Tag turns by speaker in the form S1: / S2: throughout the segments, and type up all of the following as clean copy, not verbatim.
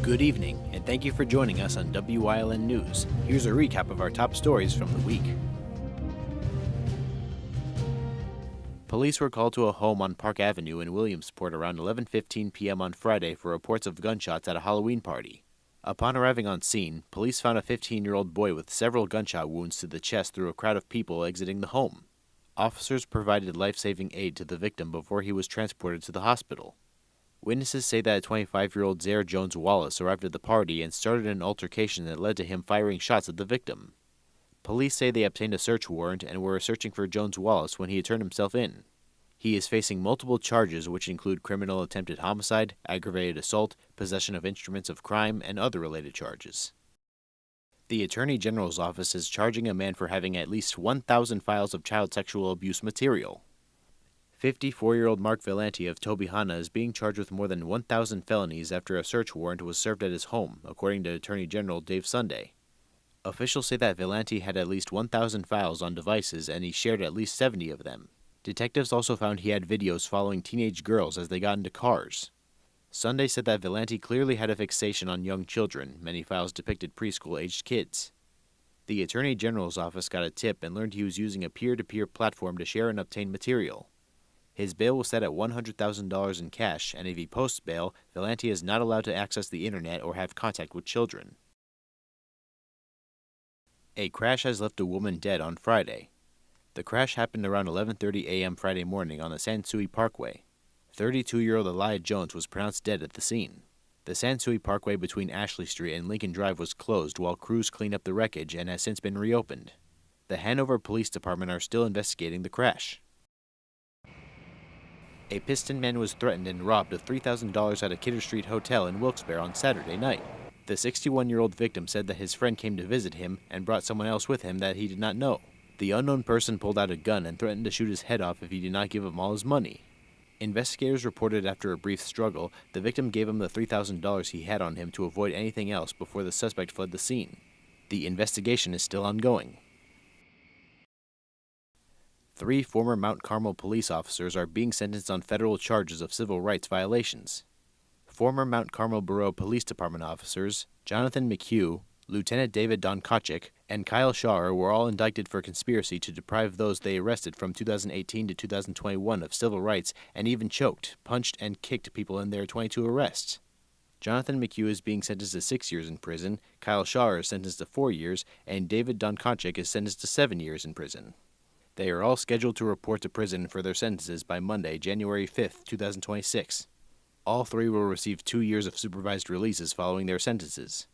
S1: Good evening, and thank you for joining us on Wyln News. Here's a recap of our top stories from the week. Police were called to a home on Park Avenue in Williamsport around 11:15 p.m. on Friday for reports of gunshots at a Halloween party. Upon arriving on scene, police found a 15-year-old boy with several gunshot wounds to the chest through a crowd of people exiting the home. Officers provided life-saving aid to the victim before he was transported to the hospital. Witnesses say that a 25-year-old Zaire Jones Wallace arrived at the party and started an altercation that led to him firing shots at the victim. Police say they obtained a search warrant and were searching for Jones Wallace when he had turned himself in. He is facing multiple charges which include criminal attempted homicide, aggravated assault, possession of instruments of crime, and other related charges. The Attorney General's office is charging a man for having at least 1,000 files of child sexual abuse material. 54-year-old Mark Valenti of Tobyhanna is being charged with more than 1,000 felonies after a search warrant was served at his home, according to Attorney General Dave Sunday. Officials say that Valenti had at least 1,000 files on devices and he shared at least 70 of them. Detectives also found he had videos following teenage girls as they got into cars. Sunday said that Valenti clearly had a fixation on young children. Many files depicted preschool-aged kids. The Attorney General's office got a tip and learned he was using a peer-to-peer platform to share and obtain material. His bail was set at $100,000 in cash, and if he posts bail, Valenti is not allowed to access the internet or have contact with children. A crash has left a woman dead on Friday. The crash happened around 11:30 a.m. Friday morning on the Sansui Parkway. 32-year-old Elijah Jones was pronounced dead at the scene. The Sansui Parkway between Ashley Street and Lincoln Drive was closed while crews cleaned up the wreckage and has since been reopened. The Hanover Police Department are still investigating the crash. A Piston man was threatened and robbed of $3,000 at a Kidder Street hotel in Wilkes-Barre on Saturday night. The 61-year-old victim said that his friend came to visit him and brought someone else with him that he did not know. The unknown person pulled out a gun and threatened to shoot his head off if he did not give him all his money. Investigators reported after a brief struggle, the victim gave him the $3,000 he had on him to avoid anything else before the suspect fled the scene. The investigation is still ongoing. 3 former Mount Carmel police officers are being sentenced on federal charges of civil rights violations. Former Mount Carmel Borough Police Department officers Jonathan McHugh, Lieutenant David Donkachik, and Kyle Shawer were all indicted for conspiracy to deprive those they arrested from 2018 to 2021 of civil rights and even choked, punched, and kicked people in their 22 arrests. Jonathan McHugh is being sentenced to 6 years in prison, Kyle Shawer is sentenced to 4 years, and David Donkachik is sentenced to 7 years in prison. They are all scheduled to report to prison for their sentences by Monday, January 5, 2026. All 3 will receive 2 years of supervised releases following their sentences.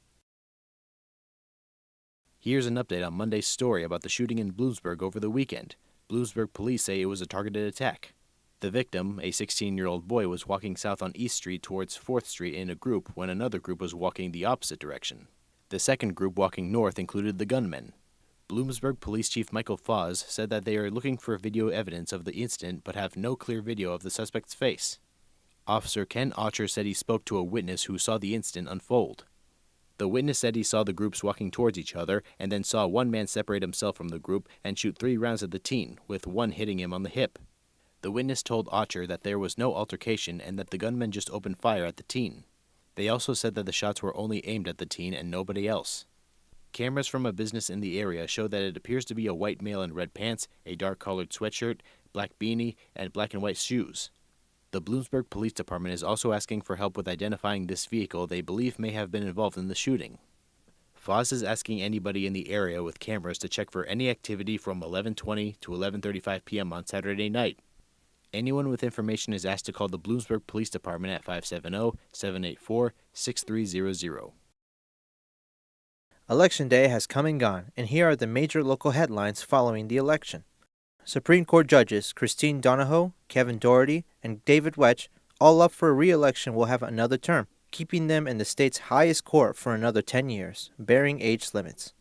S1: Here's an update on Monday's story about the shooting in Bloomsburg over the weekend. Bloomsburg police say it was a targeted attack. The victim, a 16-year-old boy, was walking south on East Street towards 4th Street in a group when another group was walking the opposite direction. The second group walking north included the gunmen. Bloomsburg Police Chief Michael Foz said that they are looking for video evidence of the incident but have no clear video of the suspect's face. Officer Ken Archer said he spoke to a witness who saw the incident unfold. The witness said he saw the groups walking towards each other and then saw one man separate himself from the group and shoot 3 rounds at the teen, with one hitting him on the hip. The witness told Archer that there was no altercation and that the gunmen just opened fire at the teen. They also said that the shots were only aimed at the teen and nobody else. Cameras from a business in the area show that it appears to be a white male in red pants, a dark-colored sweatshirt, black beanie, and black and white shoes. The Bloomsburg Police Department is also asking for help with identifying this vehicle they believe may have been involved in the shooting. Foz is asking anybody in the area with cameras to check for any activity from 11:20 to 11:35 p.m. on Saturday night. Anyone with information is asked to call the Bloomsburg Police Department at 570-784-6300.
S2: Election Day has come and gone, and here are the major local headlines following the election. Supreme Court judges Christine Donahoe, Kevin Doherty, and David Wetch, all up for re-election, will have another term, keeping them in the state's highest court for another 10 years, bearing age limits.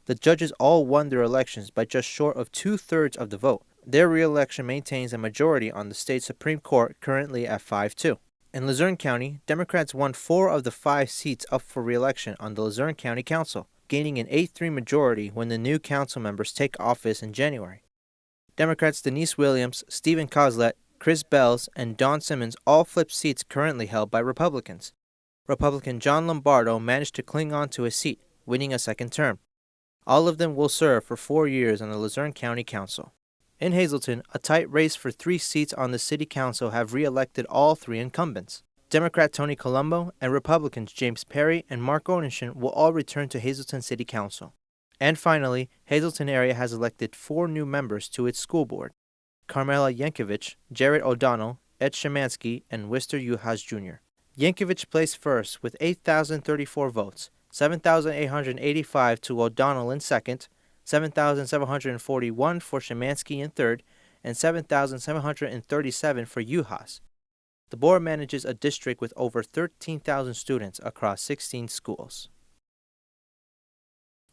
S2: The judges all won their elections by just short of 2/3 of the vote. Their re-election maintains a majority on the state Supreme Court, currently at 5-2. In Luzerne County, Democrats won 4 of the 5 seats up for re-election on the Luzerne County Council, gaining an 8-3 majority when the new council members take office in January. Democrats Denise Williams, Stephen Coslet, Chris Bells, and Don Simmons all flipped seats currently held by Republicans. Republican John Lombardo managed to cling on to his seat, winning a second term. All of them will serve for 4 years on the Luzerne County Council. In Hazleton, a tight race for 3 seats on the City Council have re-elected all 3 incumbents. Democrat Tony Colombo and Republicans James Perry and Mark Onishin will all return to Hazleton City Council. And finally, Hazleton area has elected 4 new members to its school board: Carmela Yankovich, Jared O'Donnell, Ed Shemansky, and Wister Uhas Jr. Yankovich placed first with 8,034 votes, 7,885 to O'Donnell in second, 7,741 for Shemansky in third, and 7,737 for Uhas. The board manages a district with over 13,000 students across 16 schools.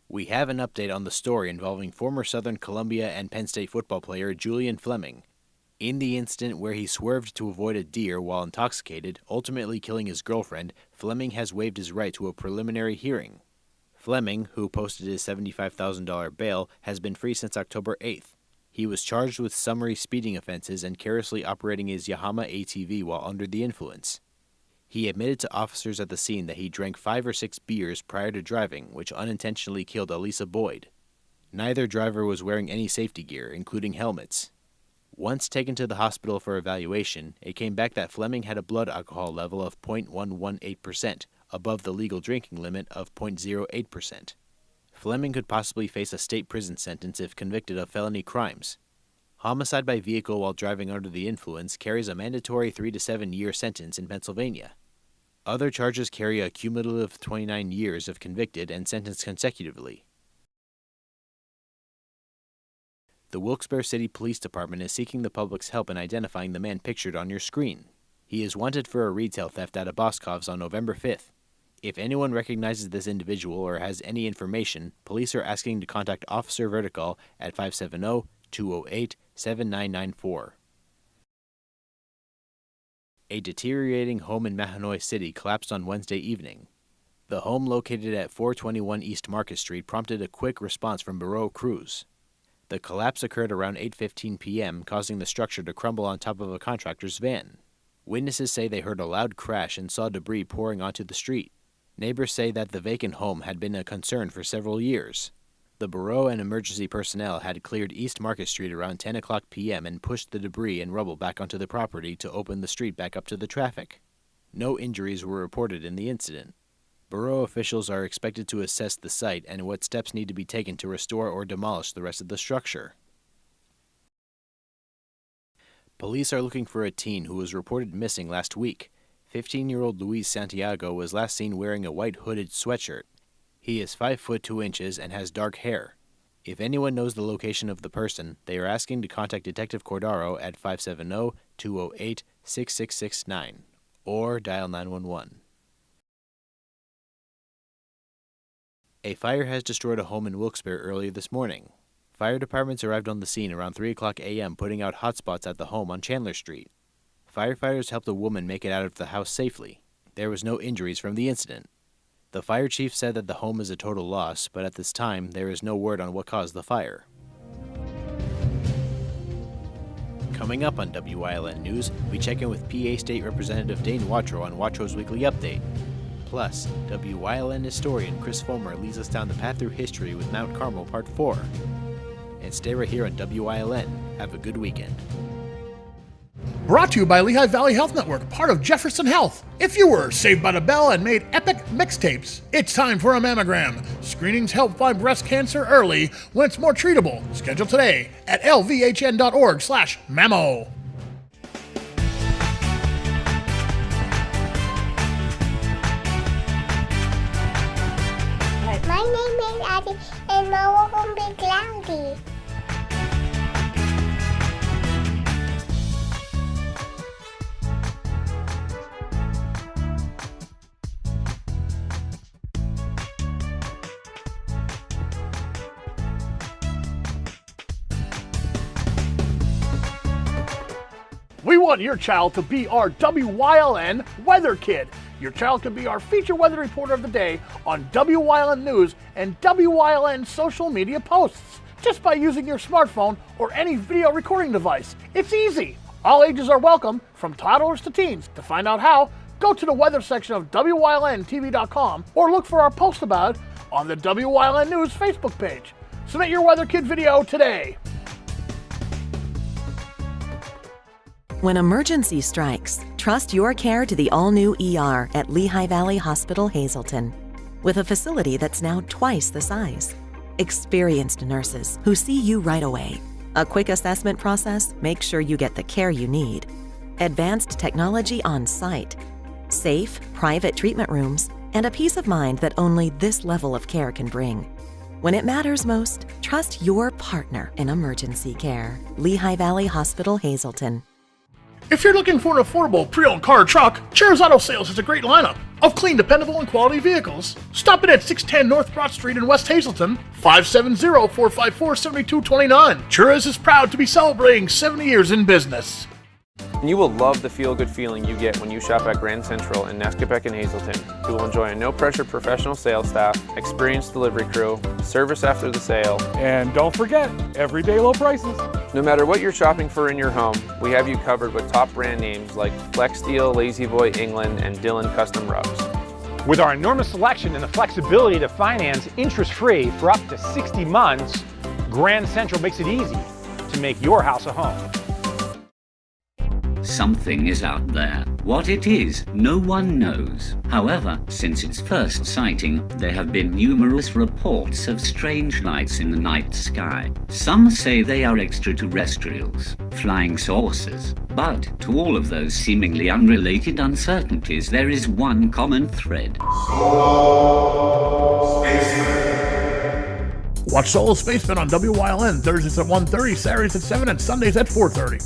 S1: We have an update on the story involving former Southern Columbia and Penn State football player Julian Fleming. In the incident where he swerved to avoid a deer while intoxicated, ultimately killing his girlfriend, Fleming has waived his right to a preliminary hearing. Fleming, who posted his $75,000 bail, has been free since October 8th. He was charged with summary speeding offenses and carelessly operating his Yamaha ATV while under the influence. He admitted to officers at the scene that he drank 5 or 6 beers prior to driving, which unintentionally killed Elisa Boyd. Neither driver was wearing any safety gear, including helmets. Once taken to the hospital for evaluation, it came back that Fleming had a blood alcohol level of 0.118%, above the legal drinking limit of 0.08%. Fleming could possibly face a state prison sentence if convicted of felony crimes. Homicide by vehicle while driving under the influence carries a mandatory 3 to 7 year sentence in Pennsylvania. Other charges carry a cumulative 29 years if convicted and sentenced consecutively. The Wilkes-Barre City Police Department is seeking the public's help in identifying the man pictured on your screen. He is wanted for a retail theft at a Boscov's on November 5th. If anyone recognizes this individual or has any information, police are asking to contact Officer Vertical at 570-208-7994. A deteriorating home in Mahanoy City collapsed on Wednesday evening. The home located at 421 East Market Street prompted a quick response from Bureau crews. The collapse occurred around 8:15 p.m., causing the structure to crumble on top of a contractor's van. Witnesses say they heard a loud crash and saw debris pouring onto the street. Neighbors say that the vacant home had been a concern for several years. The Bureau and emergency personnel had cleared East Market Street around 10 o'clock p.m. and pushed the debris and rubble back onto the property to open the street back up to the traffic. No injuries were reported in the incident. Bureau officials are expected to assess the site and what steps need to be taken to restore or demolish the rest of the structure. Police are looking for a teen who was reported missing last week. 15-year-old Luis Santiago was last seen wearing a white hooded sweatshirt. He is 5 foot 2 inches and has dark hair. If anyone knows the location of the person, they are asking to contact Detective Cordaro at 570-208-6669 or dial 911. A fire has destroyed a home in Wilkes-Barre earlier this morning. Fire departments arrived on the scene around 3 o'clock a.m., putting out hotspots at the home on Chandler Street. Firefighters helped a woman make it out of the house safely. There was no injuries from the incident. The fire chief said that the home is a total loss, but at this time, there is no word on what caused the fire. Coming up on WYLN News, we check in with PA State Representative Dane Watrow on Watrow's Weekly Update. Plus, WYLN historian Chris Fulmer leads us down the path through history with Mount Carmel Part 4. And stay right here on WYLN. Have a good weekend.
S3: Brought to you by Lehigh Valley Health Network, part of Jefferson Health. If you were saved by the bell and made epic mixtapes, it's time for a mammogram. Screenings help find breast cancer early when it's more treatable. Schedule today at lvhn.org/mammo.
S4: My name is Addie, and my work will be cloudy.
S3: We want your child to be our WYLN weather kid. Your child can be our feature weather reporter of the day on WYLN News and WYLN social media posts just by using your smartphone or any video recording device. It's easy. All ages are welcome, from toddlers to teens. To find out how, go to the weather section of WYLNTV.com or look for our post about it on the WYLN News Facebook page. Submit your Weather Kid video today.
S5: When emergency strikes, trust your care to the all-new ER at Lehigh Valley Hospital, Hazleton. With a facility that's now twice the size. Experienced nurses who see you right away. A quick assessment process makes sure you get the care you need. Advanced technology on site. Safe, private treatment rooms, and a peace of mind that only this level of care can bring. When it matters most, trust your partner in emergency care. Lehigh Valley Hospital, Hazleton.
S3: If you're looking for an affordable pre-owned car or truck, Cher's Auto Sales has a great lineup of clean, dependable, and quality vehicles. Stop in at 610 North Broad Street in West Hazleton, 570-454-7229. Cher's is proud to be celebrating 70 years in business.
S6: You will love the feel-good feeling you get when you shop at Grand Central in Nesquebec and Hazleton. You will enjoy a no-pressure professional sales staff, experienced delivery crew, service after the sale,
S7: and don't forget, everyday low prices.
S6: No matter what you're shopping for in your home, we have you covered with top brand names like Flex Steel, Lazy Boy, England, and Dillon Custom Rugs.
S7: With our enormous selection and the flexibility to finance interest-free for up to 60 months, Grand Central makes it easy to make your house a home.
S8: Something is out there. What it is, no one knows. However, since its first sighting, there have been numerous reports of strange lights in the night sky. Some say they are extraterrestrials, flying saucers. But to all of those seemingly unrelated uncertainties, there is one common thread.
S3: Solo Spaceman. Watch Solo Spaceman on WYLN Thursdays at 1:30, Saturdays at 7, and Sundays at 4:30.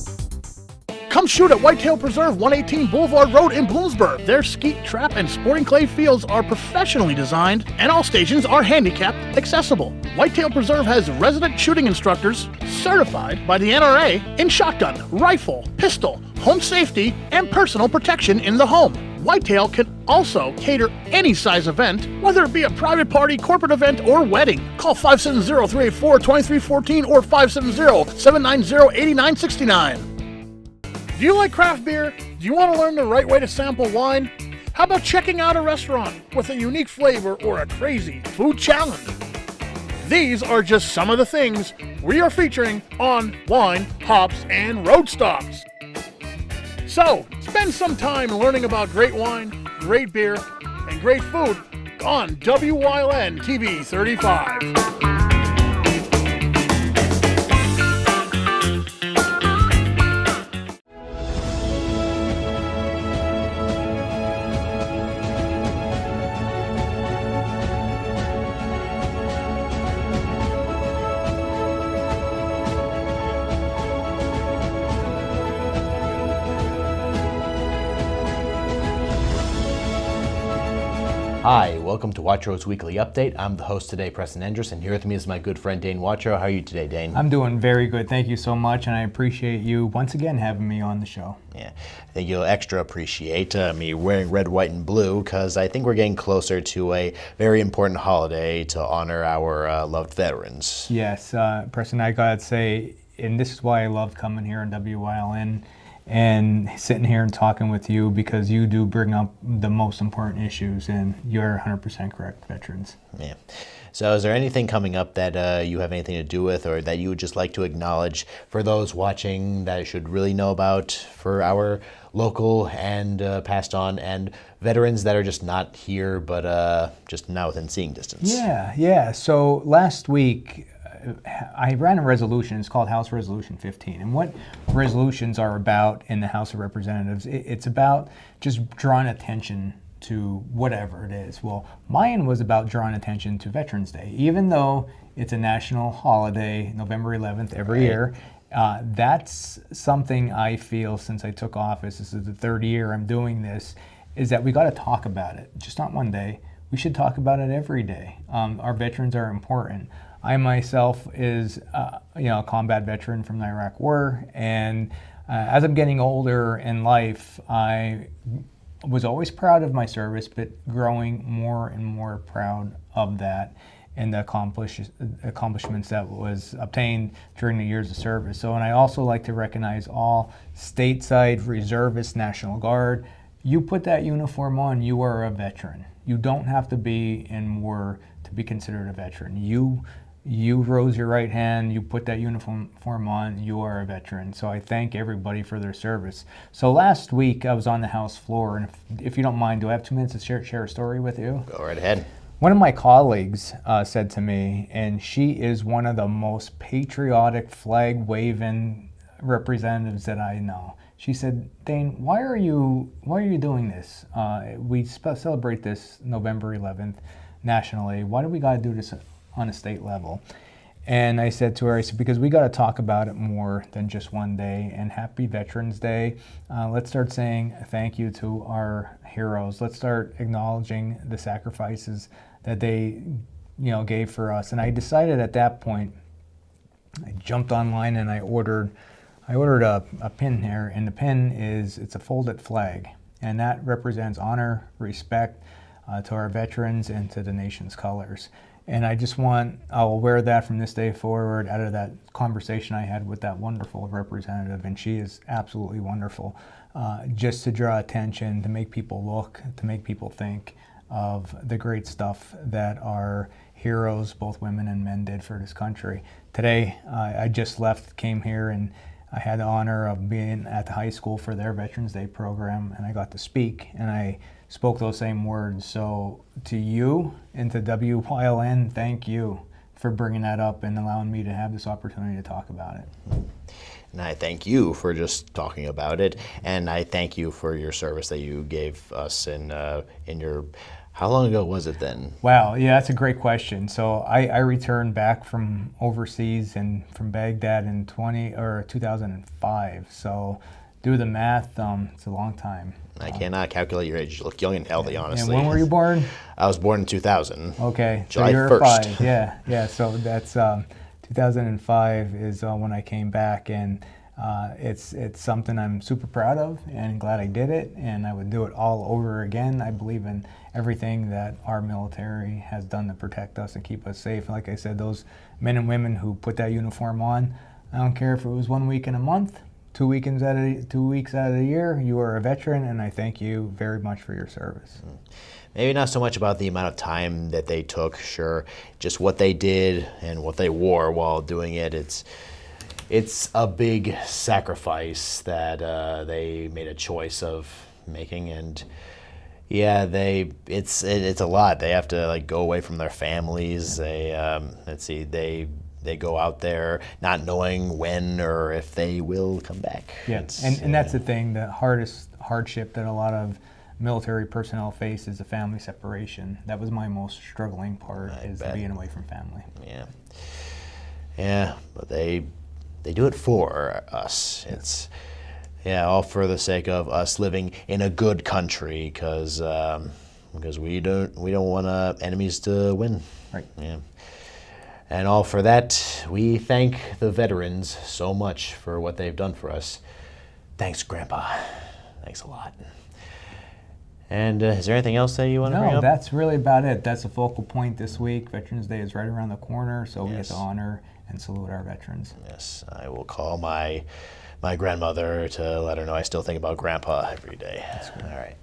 S3: Come shoot at Whitetail Preserve, 118 Boulevard Road in Bloomsburg. Their skeet, trap, and sporting clay fields are professionally designed, and all stations are handicap accessible. Whitetail Preserve has resident shooting instructors certified by the NRA in shotgun, rifle, pistol, home safety, and personal protection in the home. Whitetail can also cater any size event, whether it be a private party, corporate event, or wedding. Call 570-384-2314 or 570-790-8969. Do you like craft beer? Do you want to learn the right way to sample wine? How about checking out a restaurant with a unique flavor or a crazy food challenge? These are just some of the things we are featuring on Wine, Hops, and Road Stops. So, spend some time learning about great wine, great beer, and great food on WYLN TV 35.
S1: Hi, welcome to Watro's Weekly Update. I'm the host today, Preston Endress, and here with me is my good friend Dane Watro. How are you today, Dane?
S9: I'm doing very good. Thank you so much, and I appreciate you once again having me on the show.
S1: Yeah, I think you'll extra appreciate me wearing red, white, and blue because I think we're getting closer to a very important holiday to honor our loved veterans.
S9: Yes, Preston, I gotta say, and this is why I love coming here on WYLN and sitting here and talking with you, because you do bring up the most important issues, and you're 100% correct, veterans.
S1: Yeah. So is there anything coming up that you have anything to do with, or that you would just like to acknowledge for those watching that should really know about for our local and passed on and veterans that are just not here but just now within seeing distance?
S9: Yeah. So last week, I ran a resolution. It's called House Resolution 15. And what resolutions are about in the House of Representatives, it's about just drawing attention to whatever it is. Well, mine was about drawing attention to Veterans Day. Even though it's a national holiday, November 11th every year, that's something I feel since I took office, this is the third year I'm doing this, is that we got to talk about it. Just not one day. We should talk about it every day. Our veterans are important. I myself is, a combat veteran from the Iraq War, and as I'm getting older in life, I was always proud of my service, but growing more and more proud of that and the accomplishments that was obtained during the years of service. So, and I also like to recognize all stateside reservists, National Guard, You put that uniform on, you are a veteran. You don't have to be in war to be considered a veteran. You rose your right hand, you put that uniform on, you are a veteran. So I thank everybody for their service. So last week I was on the House floor, and if you don't mind, do I have 2 minutes to share a story with you?
S1: Go right ahead.
S9: One of my colleagues said to me, and she is one of the most patriotic, flag-waving representatives that I know. She said, Dane, why are you doing this? We celebrate this November 11th nationally. Why do we got to do this on a state level? And I said to her, I said, because we got to talk about it more than just one day. And happy Veterans Day. Let's start saying thank you to our heroes. Let's start acknowledging the sacrifices that they, gave for us. And I decided at that point, I jumped online and I ordered a pin here, and the pin it's a folded flag, and that represents honor, respect to our veterans and to the nation's colors. And I'll wear that from this day forward out of that conversation I had with that wonderful representative, and she is absolutely wonderful, just to draw attention, to make people look, to make people think of the great stuff that our heroes, both women and men, did for this country. Today, I just came here, and I had the honor of being at the high school for their Veterans Day program, and I got to speak, and I spoke those same words. So to you and to WYLN, thank you for bringing that up and allowing me to have this opportunity to talk about it.
S1: And I thank you for just talking about it, and I thank you for your service that you gave us in your. How long ago was it then?
S9: Wow, yeah, that's a great question. So I returned back from overseas and from Baghdad in 2005. So do the math, it's a long time.
S1: I cannot calculate your age. You look young and healthy, honestly.
S9: And when were you born?
S1: I was born in 2000.
S9: Okay,
S1: July
S9: so you're
S1: 1st.
S9: 5. Yeah. So that's 2005 is when I came back, and it's something I'm super proud of and glad I did it, and I would do it all over again. I believe in everything that our military has done to protect us and keep us safe. Like I said, those men and women who put that uniform on, I don't care if it was 1 week in a month, 2 weeks out of the year, you are a veteran, and I thank you very much for your service.
S1: Maybe not so much about the amount of time that they took, sure, just what they did and what they wore while doing it. It's a big sacrifice that they made a choice of making, and yeah, it's a lot. They have to go away from their families. They go out there not knowing when or if they will come back.
S9: Yeah, and that's the thing. The hardest hardship that a lot of military personnel face is the family separation. That was my most struggling part, is being away from family.
S1: Yeah, but they do it for us. It's all for the sake of us living in a good country, because we don't want enemies to win.
S9: Right.
S1: Yeah. And all for that, we thank the veterans so much for what they've done for us. Thanks, Grandpa. Thanks a lot. And is there anything else that you want to bring up?
S9: No, that's really about it. That's the focal point this week. Veterans Day is right around the corner, so we get to honor and salute our veterans.
S1: Yes, I will call my grandmother to let her know I still think about Grandpa every day.
S9: That's good.
S1: All right.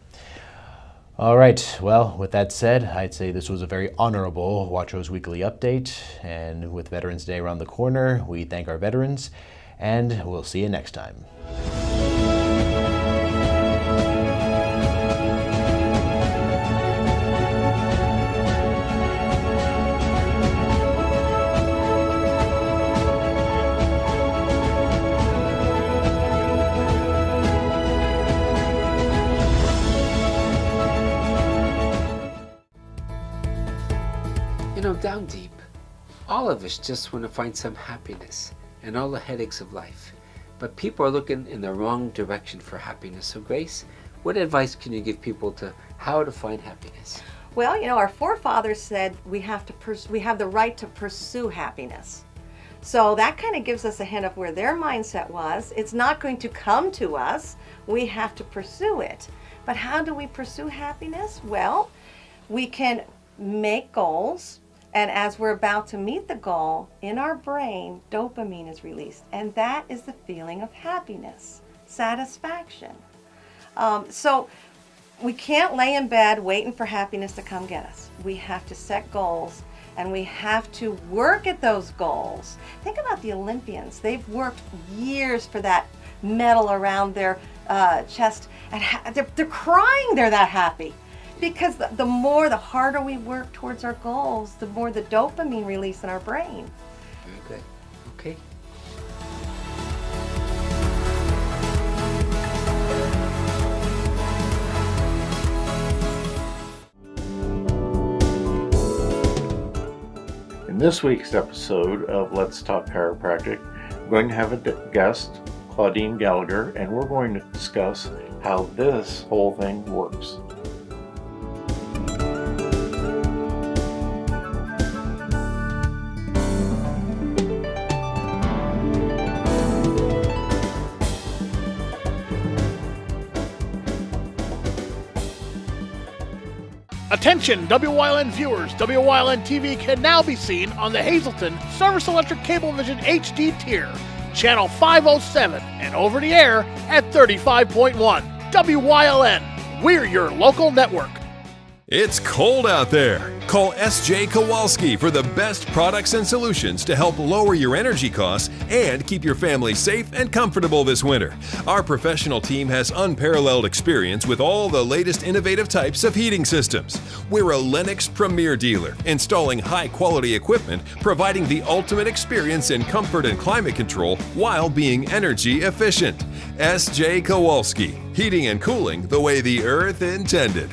S1: All right, well, with that said, I'd say this was a very honorable Watro's Weekly Update, and with Veterans Day around the corner, we thank our veterans, and we'll see you next time.
S10: Down deep, all of us just want to find some happiness and all the headaches of life. But people are looking in the wrong direction for happiness. So Grace, what advice can you give people to how to find happiness?
S11: Well, our forefathers said we have the right to pursue happiness. So that kind of gives us a hint of where their mindset was. It's not going to come to us. We have to pursue it. But how do we pursue happiness? Well, we can make goals. And as we're about to meet the goal, in our brain, dopamine is released. And that is the feeling of happiness, satisfaction. So We can't lay in bed waiting for happiness to come get us. We have to set goals, and we have to work at those goals. Think about the Olympians. They've worked years for that medal around their chest, and they're crying. They're that happy. Because the harder we work towards our goals, the more the dopamine release in our brain.
S10: Very good. Okay.
S12: In this week's episode of Let's Talk Chiropractic, we're going to have a guest, Claudine Gallagher, and we're going to discuss how this whole thing works.
S3: Attention WYLN viewers, WYLN TV can now be seen on the Hazelton Service Electric Cablevision HD tier, channel 507, and over the air at 35.1. WYLN, we're your local network.
S13: It's cold out there. Call S.J. Kowalski for the best products and solutions to help lower your energy costs and keep your family safe and comfortable this winter. Our professional team has unparalleled experience with all the latest innovative types of heating systems. We're a Lennox Premier dealer, installing high-quality equipment, providing the ultimate experience in comfort and climate control while being energy efficient. S.J. Kowalski, heating and cooling the way the earth intended.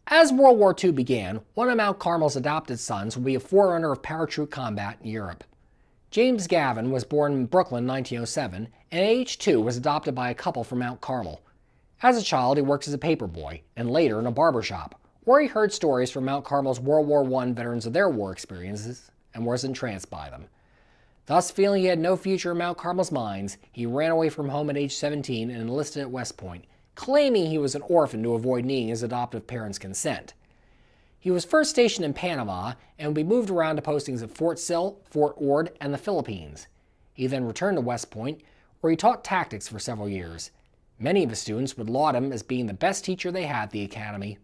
S14: As World War II began, one of Mount Carmel's adopted sons would be a forerunner of parachute combat in Europe. James Gavin was born in Brooklyn in 1907, and at age 2 was adopted by a couple from Mount Carmel. As a child, he worked as a paperboy, and later in a barber shop, where he heard stories from Mount Carmel's World War I veterans of their war experiences and was entranced by them. Thus, feeling he had no future in Mount Carmel's mines, he ran away from home at age 17 and enlisted at West Point, claiming he was an orphan to avoid needing his adoptive parents' consent. He was first stationed in Panama and would be moved around to postings at Fort Sill, Fort Ord, and the Philippines. He then returned to West Point, where he taught tactics for several years. Many of his students would laud him as being the best teacher they had at the academy.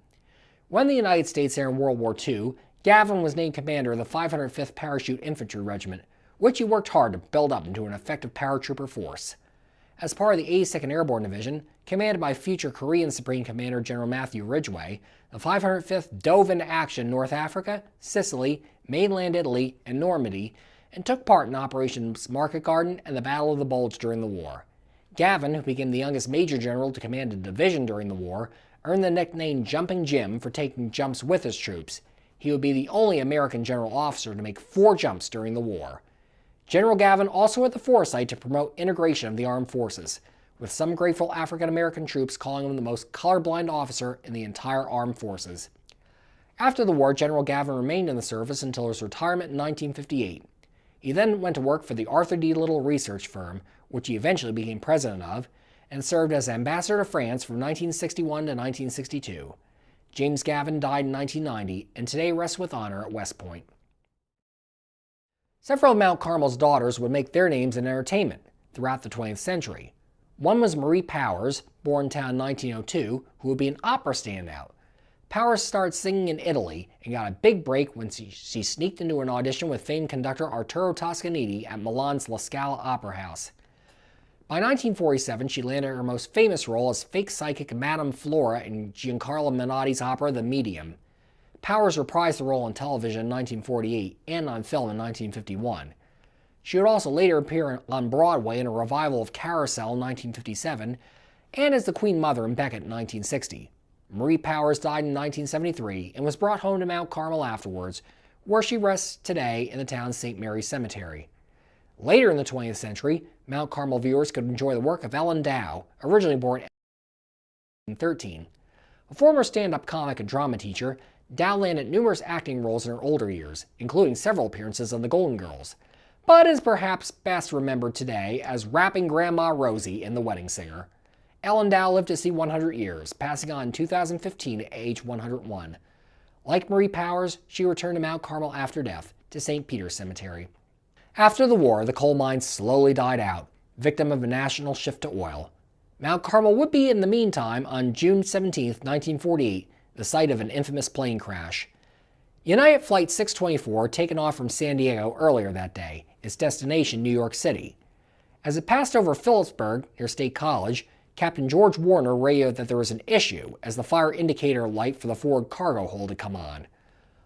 S14: When the United States entered World War II, Gavin was named commander of the 505th Parachute Infantry Regiment, which he worked hard to build up into an effective paratrooper force. As part of the 82nd Airborne Division, commanded by future Korean Supreme Commander General Matthew Ridgway, the 505th dove into action in North Africa, Sicily, mainland Italy, and Normandy, and took part in Operations Market Garden and the Battle of the Bulge during the war. Gavin, who became the youngest major general to command a division during the war, earned the nickname Jumping Jim for taking jumps with his troops. He would be the only American general officer to make 4 jumps during the war. General Gavin also had the foresight to promote integration of the armed forces, with some grateful African-American troops calling him the most colorblind officer in the entire armed forces. After the war, General Gavin remained in the service until his retirement in 1958. He then went to work for the Arthur D. Little research firm, which he eventually became president of, and served as ambassador to France from 1961 to 1962. James Gavin died in 1990 and today rests with honor at West Point. Several of Mount Carmel's daughters would make their names in entertainment throughout the 20th century. One was Marie Powers, born in town in 1902, who would be an opera standout. Powers started singing in Italy and got a big break when she sneaked into an audition with famed conductor Arturo Toscanini at Milan's La Scala Opera House. By 1947, she landed her most famous role as fake psychic Madame Flora in Giancarlo Menotti's opera The Medium. Powers reprised the role on television in 1948 and on film in 1951. She would also later appear on Broadway in a revival of Carousel in 1957 and as the Queen Mother in Becket in 1960. Marie Powers died in 1973 and was brought home to Mount Carmel afterwards, where she rests today in the town's St. Mary's Cemetery. Later in the 20th century, Mount Carmel viewers could enjoy the work of Ellen Dow, originally born in 1913. A former stand-up comic and drama teacher, Dow landed numerous acting roles in her older years, including several appearances on The Golden Girls, but is perhaps best remembered today as rapping Grandma Rosie in The Wedding Singer. Ellen Dow lived to see 100 years, passing on in 2015 at age 101. Like Marie Powers, she returned to Mount Carmel after death, to St. Peter's Cemetery. After the war, the coal mine slowly died out, victim of a national shift to oil. Mount Carmel would be, in the meantime, on June 17, 1948, the site of an infamous plane crash. United Flight 624 had taken off from San Diego earlier that day, its destination New York City. As it passed over Phillipsburg, near State College, Captain George Warner radioed that there was an issue as the fire indicator light for the forward cargo hold had come on.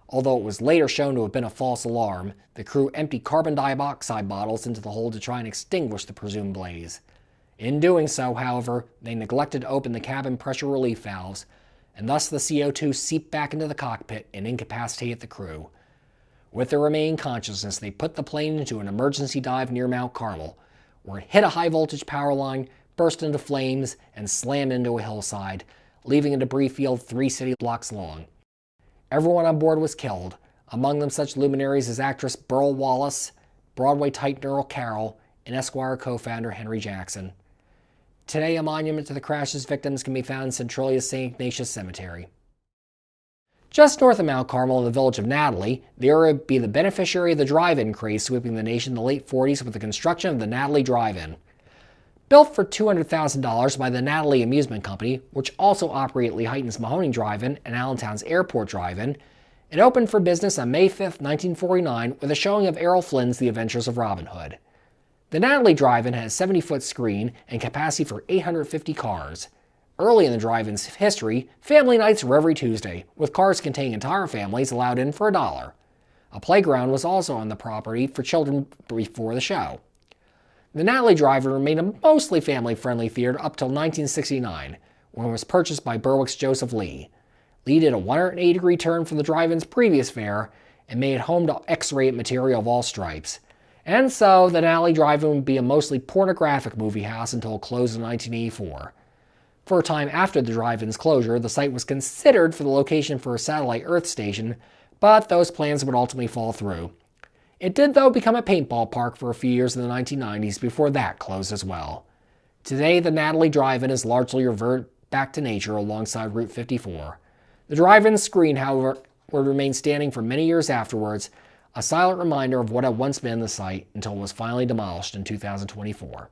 S14: Although it was later shown to have been a false alarm, the crew emptied carbon dioxide bottles into the hold to try and extinguish the presumed blaze. In doing so, however, they neglected to open the cabin pressure relief valves, and thus the CO2 seeped back into the cockpit and incapacitated the crew. With their remaining consciousness, they put the plane into an emergency dive near Mount Carmel, where it hit a high-voltage power line, burst into flames, and slammed into a hillside, leaving a debris field 3 city blocks long. Everyone on board was killed, among them such luminaries as actress Burl Wallace, Broadway titan Earl Carroll, and Esquire co-founder Henry Jackson. Today, a monument to the crash's victims can be found in Centralia's St. Ignatius Cemetery. Just north of Mount Carmel in the village of Natalie, the area would be the beneficiary of the drive-in craze sweeping the nation in the late 40s with the construction of the Natalie Drive-In. Built for $200,000 by the Natalie Amusement Company, which also operated Lehighton's Mahoning Drive-In and Allentown's Airport Drive-In, it opened for business on May 5, 1949 with a showing of Errol Flynn's The Adventures of Robin Hood. The Natalie Drive-In had a 70-foot screen and capacity for 850 cars. Early in the drive-in's history, family nights were every Tuesday, with cars containing entire families allowed in for $1. A playground was also on the property for children before the show. The Natalie Drive-In remained a mostly family-friendly theater up till 1969, when it was purchased by Berwick's Joseph Lee. Lee did a 180-degree turn from the drive-in's previous fare and made it home to X-rated material of all stripes. And so, the Natalie Drive-In would be a mostly pornographic movie house until it closed in 1984. For a time after the drive-in's closure, the site was considered for the location for a satellite Earth station, but those plans would ultimately fall through. It did, though, become a paintball park for a few years in the 1990s before that closed as well. Today, the Natalie Drive-In is largely reverted back to nature alongside Route 54. The drive-in screen, however, would remain standing for many years afterwards, a silent reminder of what had once been the site until it was finally demolished in 2024.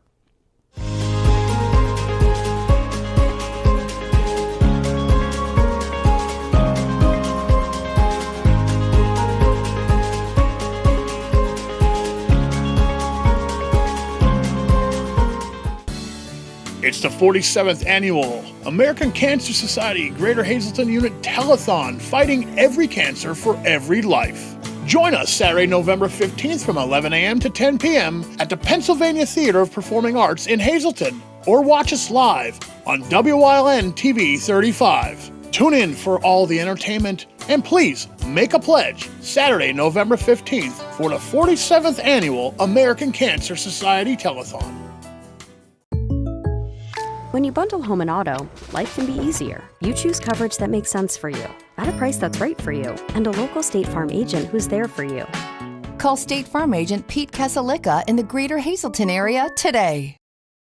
S3: It's the 47th Annual American Cancer Society Greater Hazleton Unit Telethon, fighting every cancer for every life. Join us Saturday, November 15th from 11 a.m. to 10 p.m. at the Pennsylvania Theater of Performing Arts in Hazleton, or watch us live on Wyln TV 35. Tune in for all the entertainment, and please make a pledge Saturday, November 15th for the 47th Annual American Cancer Society Telethon.
S15: When you bundle home and auto, life can be easier. You choose coverage that makes sense for you, at a price that's right for you, and a local State Farm agent who's there for you.
S16: Call State Farm agent Pete Kasalika in the Greater Hazleton area today.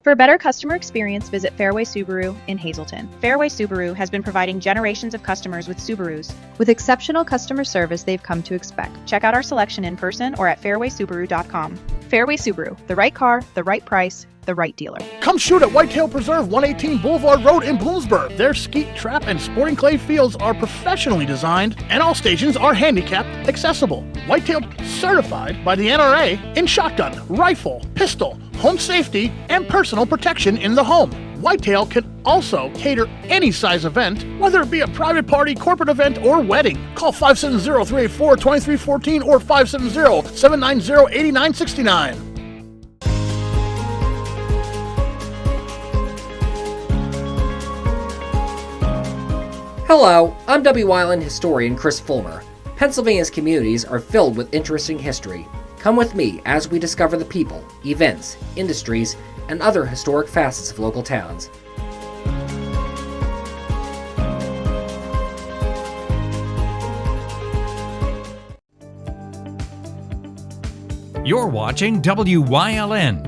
S17: For a better customer experience, visit Fairway Subaru in Hazleton. Fairway Subaru has been providing generations of customers with Subarus. With exceptional customer service they've come to expect. Check out our selection in person or at fairwaysubaru.com. Fairway Subaru, the right car, the right price, the right dealer.
S3: Come shoot at Whitetail Preserve, 118 Boulevard Road in Bloomsburg. Their skeet, trap, and sporting clay fields are professionally designed, and all stations are handicap accessible. Whitetail certified by the NRA in shotgun, rifle, pistol, home safety, and personal protection in the home. Whitetail can also cater any size event, whether it be a private party, corporate event, or wedding. Call 570-384-2314 or 570-790-8969.
S14: Hello, I'm Wyln historian Chris Fulmer. Pennsylvania's communities are filled with interesting history. Come with me as we discover the people, events, industries, and other historic facets of local towns.
S18: You're watching WYLN.